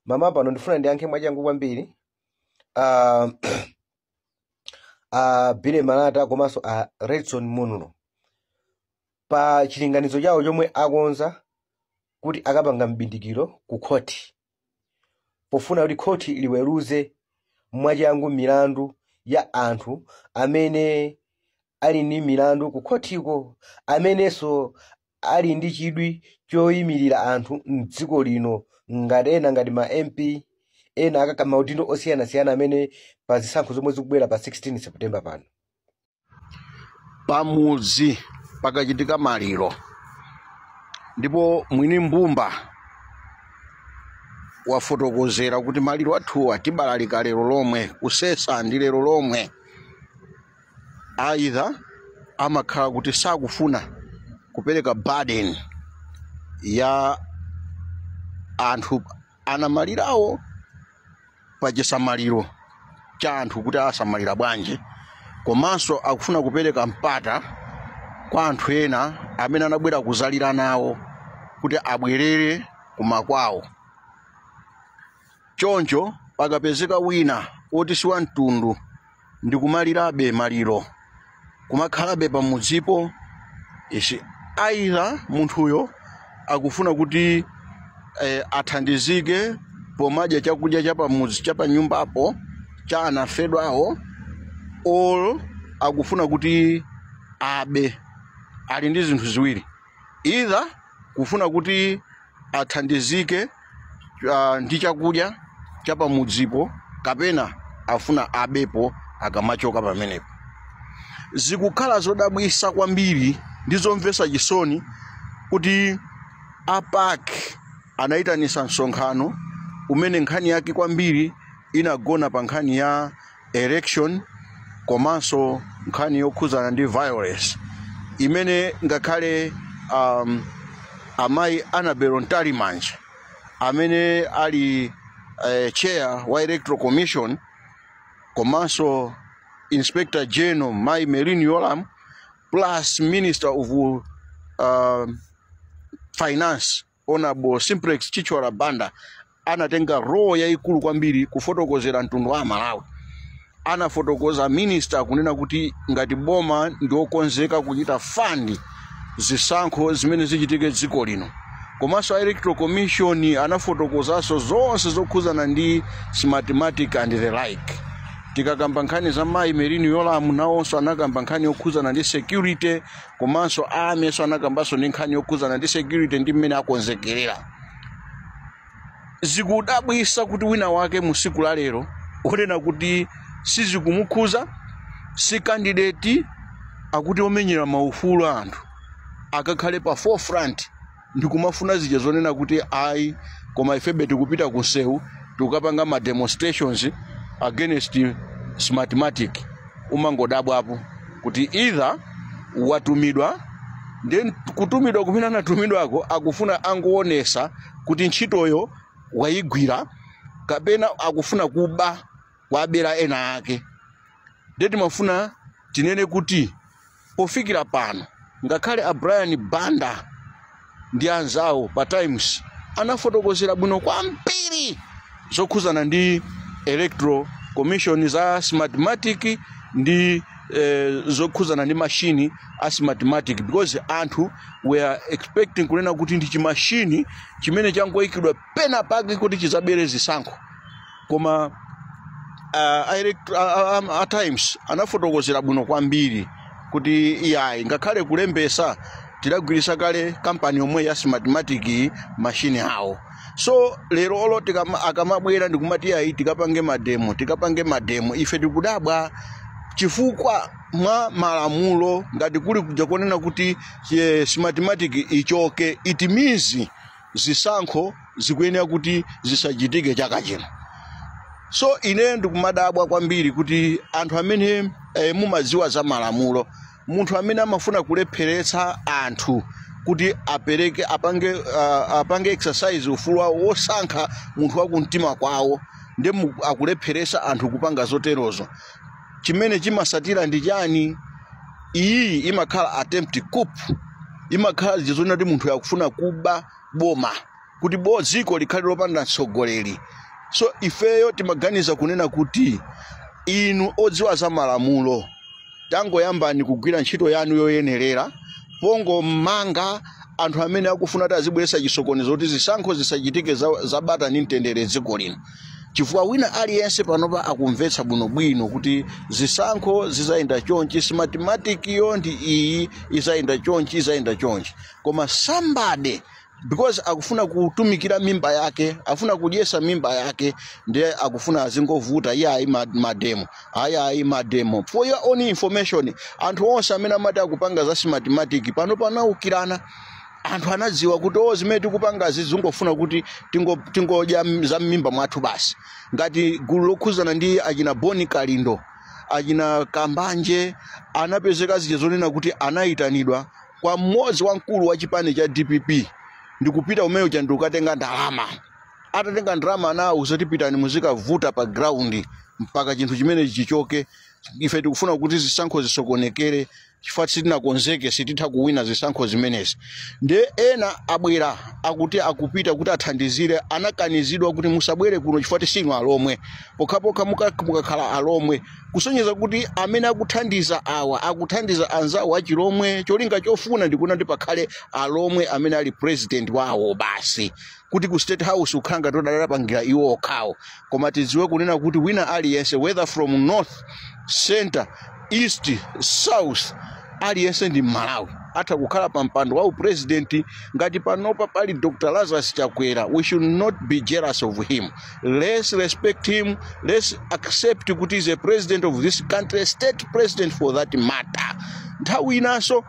Mama pano ndifuna ndiyankhe mwachangu kwambiri. Bile Malata komanso Redson Mununo pa chilinganizo chawo chomwe akonza kuti akapanga mbindikiro ku khoti pofuna kuti khoti liweruze mwachangu milandu ya anthu amene ali ndi milandu ku khotiko, amenenso ali ndi chidwi choyimirira anthu m'dziko lino ngati ma MP ena akaka maudindo osiyanasiyana amene pa zisankho zomwe zikubwera pa 16 September pano. Pamudzi pakachitika maliro ndipo mwini mbumba wafotokozera kuti maliro athuwa tibalalika lero lomwe, kusesa ndi lero lomwe. Aidha amakhala kuti sakufuna kupereka burden ya anthu anamalirawo pa chisamaliro cha anthu kuti asamalira bwanji, komanso akufuna kupereka mpata kwa anthu ena amene anabwera kuzalira nawo kuti abwerere kumakwawo. Choncho pakapezeka wina oti si wamtundu ndi kumalirabe maliro, kumakhalabe pamudzipo, aidha munthuyo akufuna kuti athandizike pomadya chakudya cha pamudzi cha pa nyumbapo cha anafedwawo, all akufuna kuti abe ali ndi zinthu ziwiri, either kufuna kuti athandizike ndi chakudya cha pamudzipo kapena afuna abepo akamachoka pamenepo. Zikukhala zodabwisa kwambiri ndi zomvetsa chisoni kuti APAC anayitanisa msonkhano umene nkhani yake kwambiri inagona pa nkhani ya election komanso nkhani yokhuzana ndi violence imene ngakhale amayi Annabel Ntalimanje amene ali chair wa Electoral Commission komanso Inspector General Mai Merin Yolam plus Minister of Finance Honorable Simplex Chichwala Banda anatenga role yaikulu kwambiri kufotokozera mtundu wa Malawi. Anafotokoza minister kunena kuti ngati boma ndiokonzeka kuchita fund zisankho zimene zichitike dziko lino. Komanso Electoral Commission anafotokozaso zonse zokhuzana ndi mathematics and the like. Tikakamba nkhani za Mai Merin Yolam nawonso anakamba nkhani yokhuzana ndi security, komanso ameso anakambaso ndi nkhani yokhuzana ndi security ndi mmene akonzekerera. Zikudabwisa kuti wina wake musiku la lero onena kuti sizikumukhuza, si candidate akuti omenyera maufulu anthu akakhale pa forefront ndi kumafuna zija zonena kuti ayi koma ifebe tikupita kusewu tukapanga ma demonstrations against mathematics. Umangodabwapo kuti either watumidwa then kutumidwa kumene anatumidwako akufuna angoonesa kuti ntchitoyo wayigwira kapena akufuna kuba wabera ena ake. Ndeti mafuna tinene kuti pofikira pano ngakhale Brian Banda ndi anzawo pa Times anafotokozera bwino kwambiri zokhuzana ndi Electoral Commission za mathematics ndi zokhuzana ndi machine as mathematics, because anthu were expecting kunena kuti ndi chimashini chimene changoyikidwa pena pake kuti chizabere zisankho. Koma at Times anafotokozera bwino kwambiri kuti iyayi ngakhale kulembesa tidagwirisa kale kampani yomwe ya mathematics machine hawo. So lero olo akamabwera ndikumati yayi tikapange mademo ife tikudabwa chifukwa mwa malamulo ngati kuli kuja konena kuti mathematics ichoke, it means zisankho zikuyenera kuti zisachitike chaka chino. So ine ndikumadabwa kwambiri kuti anthu amene mumaziwa za malamulo, munthu amene amafuna kulepheretsa anthu kuti apange exercise ufulu wawo wosankha munthu wakumtima kwawo ndi akulepheretsa anthu kupanga zoterozo. Chimene chimasatira ndi chani? Iyi imakhala attempt coup, imakhala zizona kuti munthu yakufuna kuba boma kuti dziko likhale lopanda mtsogoleri. So ifeyo timaganiza kunena kuti inu odziwa za malamulo tangoyambani kugwira ntchito yanu yoyenerera pongo manga anthu amene akufuna kuti azibweretsa chisokonezo kuti zisankho zisachitike zabata ndi mtendere dziko lino. Chifukwa wina aliyense panopa akumvetsa bwinobwino kuti zisankho zizayenda chonchi, mathematikiyo ndi iyi izayenda chonchi, izayenda chonchi. Koma somebody because akufuna kutumikira mimba yake, afuna kudyesa mimba yake, ndiye akufuna azingovuta iyayi mademo, ayayi mademo. For your own information, anthu onse amene amati akupanga za mathematics pano panaukirana. Anthu anadziwa kuti zimene tikupanga zingofuna kuti tingodya za mimba mwathu basi. Ngati gulu lokhuzana ndi achina Boni Kalindo, achina Kambanje, anapezeka zonena kuti anayitanidwa kwa mmodzi wamkulu wa chipani cha DPP ndikupita umene uja ndikukatenga ndalama. Atatenga ndalama nawo usati pitani muzikavuta pa ground mpaka chinthu chimene chichoke. Ife tikufuna kuti zisankho zisokonekere chifukwa sitinakonzeke, sititha kuwina zisankho zimenezi. Ndiye ena abwera akuti akupita kuti athandizire, anakanizidwa kuti musabwere kuno chifukwa tisinu alomwe. Pokhapokha mukakhala alomwe kusonyeza kuti amene akuthandiza awa akuthandiza anzawo achilomwe. Cholinga chofuna ndikuna ndi pakhale alomwe amene ali president wawo basi, kuti ku State House ukhanga todalira pangira iwo okhawo. Koma tidziwe kunena kuti wina aliyense whether from north, center, east, south, aliyense ndi Malawi atha kukhala pa mpando wa president. Ngati panopa pali Dr. Lazarus Chakwera, we should not be jealous of him. Let's respect him. Let's accept kuti is a president of this country, state president for that matter. Nthawi inaso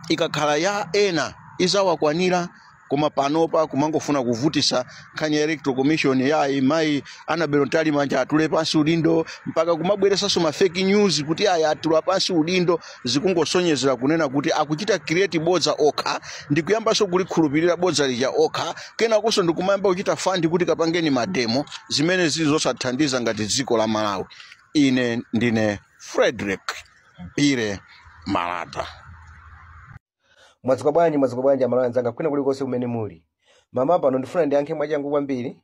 ikakhala ya ena izawakwanira. Koma panopa kumangofuna kuvutisa nkhani ya electoral commission ya imayi Annabel Ntalimanja atule pansi udindo mpaka kumabweresanso ma fake news kuti aya atula pansi udindo, zikungosonyezera kunena kuti akuchita create bodza okha ndikuyambanso kulikhulupirira bodza lija okha, kenakonso ndikumayamba kuchita fund kuti kapangeni mademo zimene zilizosathandiza ngati dziko la Malawi. Ine ndine Frederick Bire Malata. Mwadziko bwanji amalawi anzanga kwina kulikonse kumene muli. Mama pano ndifuna ndiyankhe mwachangu kwambiri.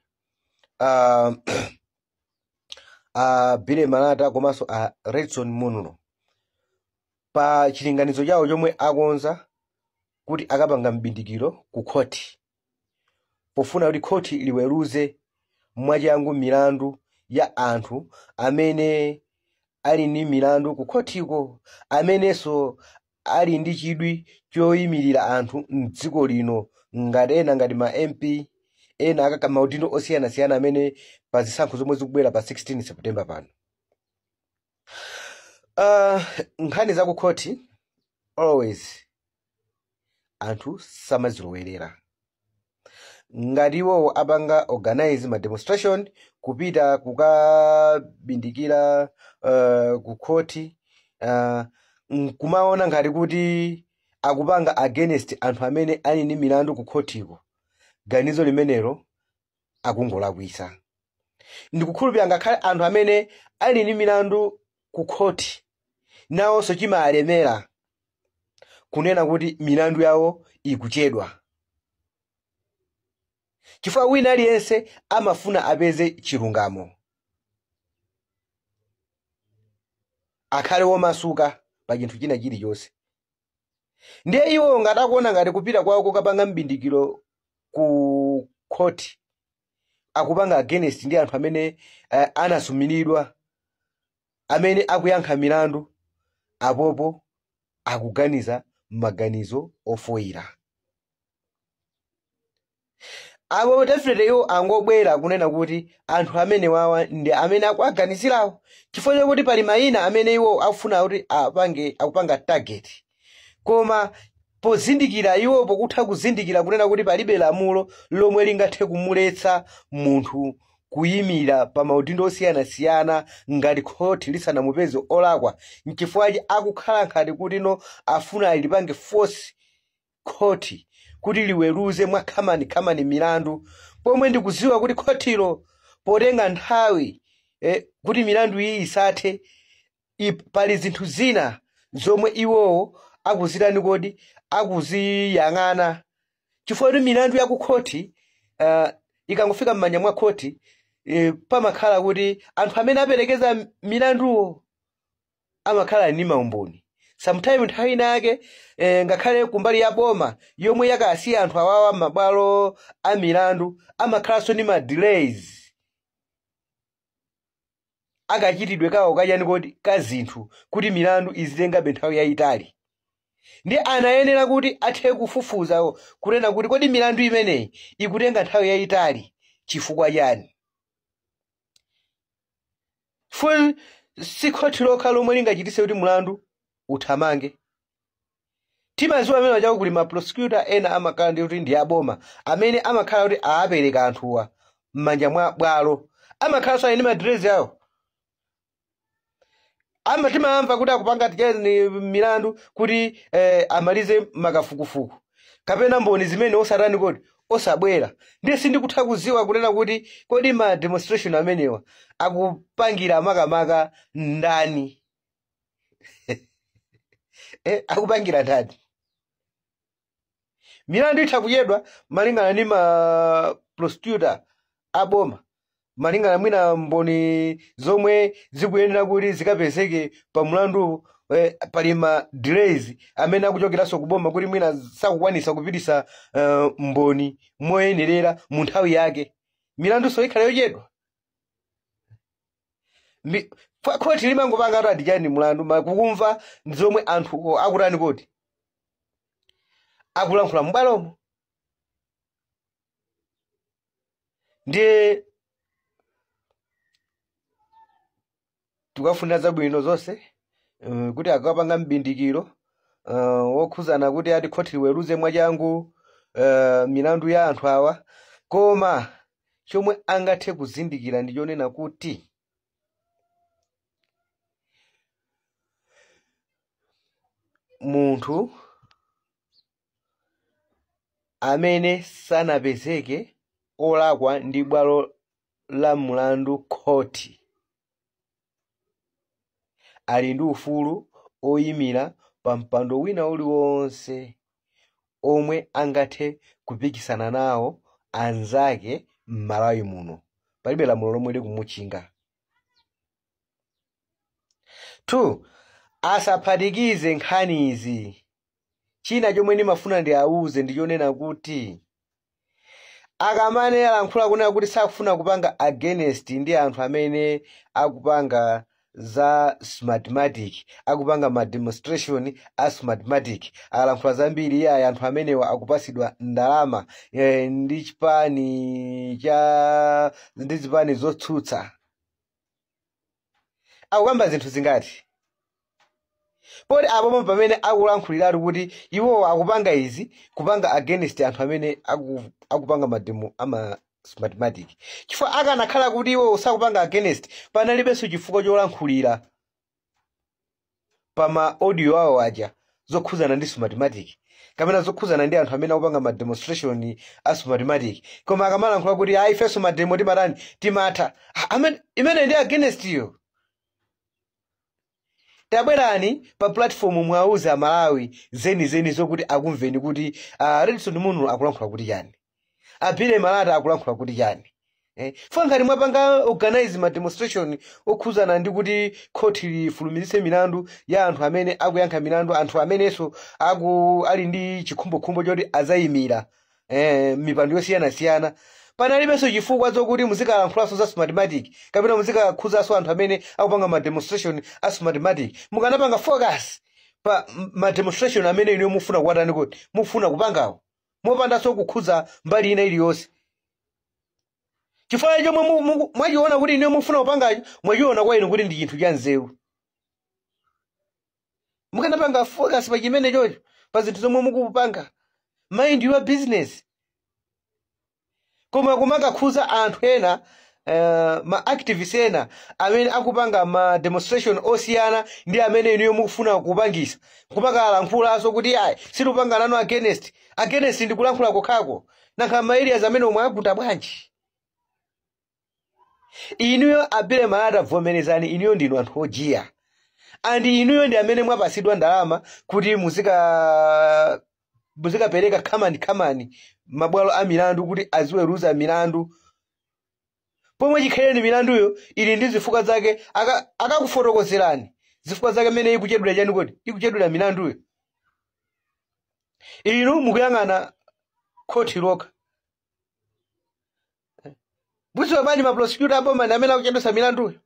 Bire Malata komanso Redson Mununo pa chilinganizo chawo chomwe akonza kuti akapanga mbindikiro ku khoti, pofuna kuti khoti liweruze mwachangu milandu ya anthu amene ali ni milandu ku khotiko, amenenso ali ndi chidwi choyimirira anthu mdziko lino ngati ena ngati ma MP ena akaka maudindo osiyana-siyana amene pa zisankho zomwe zikubwera pa 16 September pano. Nkhani za ku khoti always anthu samazilowerera. Ngati iwo apanga organize ma demonstration kupita kukabindikira ku khoti, kumaona ngati kuti akupanga against anthu amene ali ni milandu ku khotiko, ganizo limenelo akungolakwisa. Ndikukhulupirira ngakhale anthu amene ali ni milandu ku khoti nawonso chimalemera kunena kuti milandu yawo ikuchedwa, chifukwa wina aliyense amafuna apeze chilungamo, akhale womasuka pa chinthu china chilichonse. Ndiye iwo ngatakuona ngati kupita kwawo kukapanga mbindikiro ku khoti akupanga against ndi anthu amene anasumiridwa, amene akuyankha milandu, apopo akuganiza maganizo ofoira. Abo definitely iwo angobwera kunena kuti anthu amene wawa ndi amene akuaganizirawo, chifukwa chokuti pali mayina amene iwo afuna kuti akupanga target. Koma pozindikira iwo pokutha kuzindikira kunena kuti palibe lamulo lomwe lingathe kumuletsa munthu kuyimira pa maudindo osiyana-siyana ngati khoti lisanamupeze olakwa, n'chifukwa akukhala ngati kuti no afuna alipange force khoti kuti liweruze mwa khamani milandu, pomwe ndikuziwa kuti khotilo potenga nthawi kuti milandu iyi isathe, pali zinthu zina zomwe iwowo akuzitani kodi akuziyang'ana, chifukwa kuti milandu ya ku khoti ikangofika m'manja mwa khoti pamakhala kuti anthu amene aperekeza milanduwo amakhala ni maumboni. Sometime nthawi inake ngakhale kumbali ya boma yomwe yakasiya anthu awawa mabwalo a milandu amakhalanso ni ma delays akachitidwe kawo kachani koti ka zinthu kuti milandu izitengabe nthawi yayitali. Ndi anayenera kuti athe kufufuza kunena kuti kodi milandu imeneyi ikutenga nthawi yayitali chifukwa chani. Full sikhoti lokha lomwe lingachitise kuti mulandu uthamange. Timaziwa amene wachawo kuli ma prosecutor ena amakhala ndi kuti ndi aboma amene amakhala kuti aapereka anthuwa m'manja mwa bwalo. Amakhalanso ali ndi madresi awo. Timamva kuti akupanga tijani milandu kuti amalize makafukufuku. Kapena mboni zimene osatani kodi osabwera. Ndiye sindikutha kuziwa kunena kuti kodi ma demonstration amenewa akupangira makamaka ndani. Akupangira ndani. Milandu itha kuyedwa malingana ni ma prosecutor aboma. Malingana mwina mboni zomwe zikuyenera kuti zikapezeke pa mulandu pali ma delays amene akuchokeranso kuboma kuti mwina sakukwanisa kupitisa mboni moyenerera mu nthawi yake. Milandu so ikhala yochedwa. Khoti limangopanga kuti adijani mulandu kukumva zomwe anthu akutani kodi akulankhula m'bwalomo. Ndiye tikafuna zabwino zonse kuti akapanga mbindikiro wokhuzana kuti ati khoti liweruze mwachangu milandu ya anthu awa. Koma chomwe angathe kuzindikira ndi chonena kuti munthu amene sanapezeke olakwa ndi bwalo la mulandu khoti ali ndi ufulu oyimira pa mpando wina uliwonse omwe angathe kupikisana nawo anzake m'Malawi muno. Palibe lamulo lomwe likumuchinga. 2. Asaphatikize nkhani izi. China chomwe ndimafuna ndi auze ndi chonena kuti akamane alankhula kunena kuti sakufuna kupanga against ndi anthu amene akupanga za smartmatic, akupanga ma demonstration a smartmatic. Alankhula zambiri ya anthu amenewa akupasidwa ndalama ndi chipani cha ndi zipani zotsutsa. Akukamba zinthu zingati. Poti apo pamene akulankhulira kuti iwo akupanga izi kupanga against anthu amene akupanga mademo ama smartmatic. Chifukwa akanakhala kuti iwo sakupanga against panalibenso chifukwa cholankhulira pa ma audio awo aja zokhuzana ndi smartmatic kapena zokhuzana ndi anthu amene akupanga ma demonstration a smartmatic. Koma akamalankhula kuti ayi ifenso mademo timatani timatha imene ndi against iyo. Tabwerani pa platform mwauze Amalawi zeni zokuti akumveni kuti Redson Munulo akulankhula kuti yani. Abile Malata akulankhula kuti yani. Fangani mwapanga organize ma demonstration okhuzana ndi kuti khoti lifulumizise milandu ya anthu amene akuyankha milandu, anthu amenenso ali ndi chikhumbokhumbo choti azayimira mipando yosiyana-siyana. Panalibenso chifukwa zokuti muzikalankhulaso za smartmatic kapena muzikakhuzanso anthu amene akupanga ma demonstration a smartmatic. Mukanapanga focus pa ma demonstration amene ino mufuna kuwatani kuti mufuna kupangawo mopandanso kukhuza mbali ina iliyonse. Chifukwa chomwe mwachiona kuti ino mufuna kupangacho mwachiona kwa inu kuti ndi chinthu cha nzeru. Mukanapanga focus pa chimene chocho pa zinthu zomwe mukupanga. Mind your business. Koma kumakakhuza anthu ena ma activists ena amene akupanga ma demonstration osiyana ndi amene inu mukufuna kupangisa. Kumakalankhulaso kuti ayi silupanga nanu against ndi kulankhula kokhako. Nanga ma areas amene omwe akuta bwanji. Inuyo Abile Malata vomerezani inuyo ndinu anthu ojiya. Andi inuyo ndi amene mwapasidwa ndalama kuti muzika muzikapereka kamani mabwalo a milandu kuti aziweruza milandu. Pomwe chikhaleni milanduyo ili ndi zifukwa zake akakufotokozerani zifukwa zake mmene ikuchedwera chani kodi ikuchedwera milanduyo. Inu mukuyang'ana khoti lokha. Mudziwa bwanji ma prosecutor aboma ndi amene akuchedwesa milanduyo.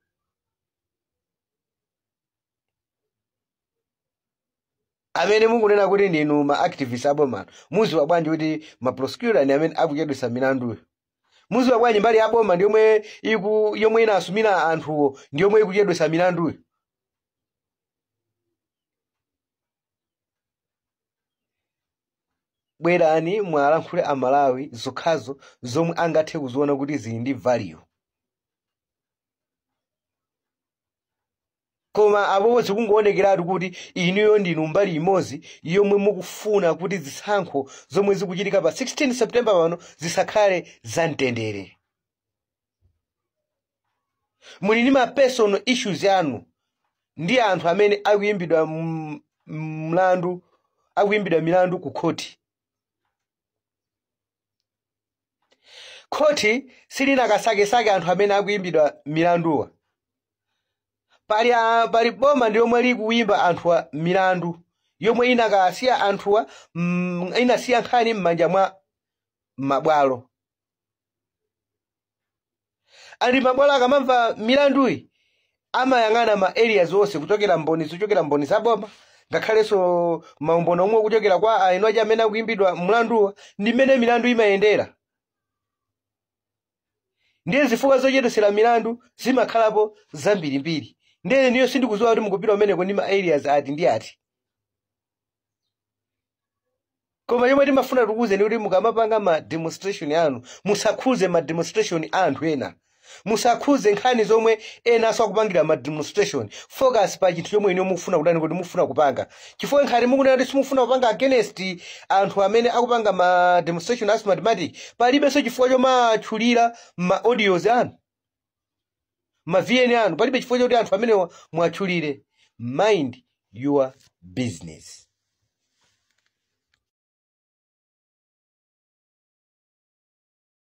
Amene mukunena kuti ndinu ma activists aboma mudziwa bwanji kuti ma prosecutor ndi amene akuchedwesa milanduyo. Mudziwa bwanji mbali ya boma ndi yomwe inasumira anthuwo ndi yomwe ikuchedwesa milanduyo. Bwerani mwalankhule Amalawi zokhazo zomwe angathe kuziona kuti zili ndi value. Koma apopo zikungoonekera kuti inuyo ndinu mbali imodzi yomwe mukufuna kuti zisankho zomwe zikuchitika pa 16 September pano zisakhale zamtendere. Muli ndi ma personal issues anu ndi anthu amene akuyimbidwa milandu ku khoti. Khoti silinakasakesake anthu amene akuyimbidwa milanduwa. Pali boma ndi yomwe likuyimba anthuwa milandu yomwe inakasiya anthuwa inasiya nkhani m'manja mwa mabwalo. Andi mabwalo akamamva milanduyi amayang'ana ma areas onse kuchokera mboni za boma ngakhalenso maumboni omwe kuchokera kwa inu aja amene akuyimbidwa mlanduwa ndi mmene milandu imayendera. Ndiye zifukwa zochedwesera milandu zimakhalapo zambirimbiri. Ndiye niyo sindikudziwa kuti mukupita umeneko ndi ma areas ati ndi ati. Koma yomwe timafuna tikuwuzeni kuti mukamapanga ma demonstration anu musakhuze ma demonstration anthu ena. Musakhuze nkhani zomwe ena akupangira ma demonstration. Focus pa chinthu chomwe inu mufuna kudani kuti mufuna kupanga. Chifukwa nkhani mukunena kuti simufuna kupanga against anthu amene akupanga ma demonstration as mathematic. Palibenso chifukwa chomatchulira ma audios anu. Ma VN anu palibe chifukwa choti anthu amene mwatchulire. Mind your business.